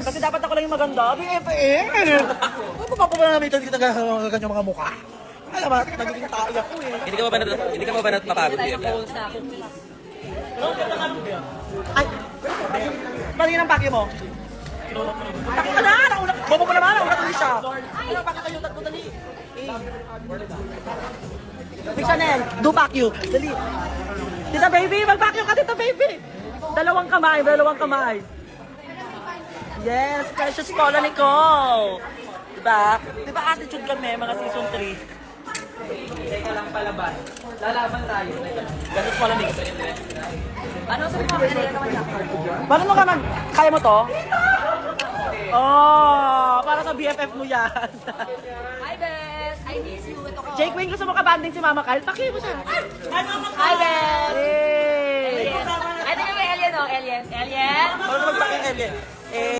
Kasi dapat ako lang yung maganda. BFF! Ano pa ba namin ito dito ganyang mga mukha? Alam mo, nagiging tayo ako eh. Hindi ka ba napapagod Tayo yun? ng balls na cookies. Ay! Patingin ang pake mo. Pake ka na! Bobo mo naman! Nauna ko siya. Ay! Pake kayo, tatlo dali. Big Chanel, do pack you. Dali. Tita baby, mag-pack you ka, tita baby. Dalawang kamay. Yes, precious Paula Nicole. Diba? Diba attitude kami, mga season 3. Teka lang palaban. Lalaban tayo. Precious Paula Nicole. Ano sabi mo? Ano naman siya? Paano mo ka kaya mo to? Oh, para sa BFF mo yan. Hi, Bes! I miss you. Ito ko. Jake Wayne, gusto mo kabanding si Mama Kyle? Paki mo siya. Hi, Bes! Hey! Ito yung Alien, oh. Alien. Paano magpaking Ellen?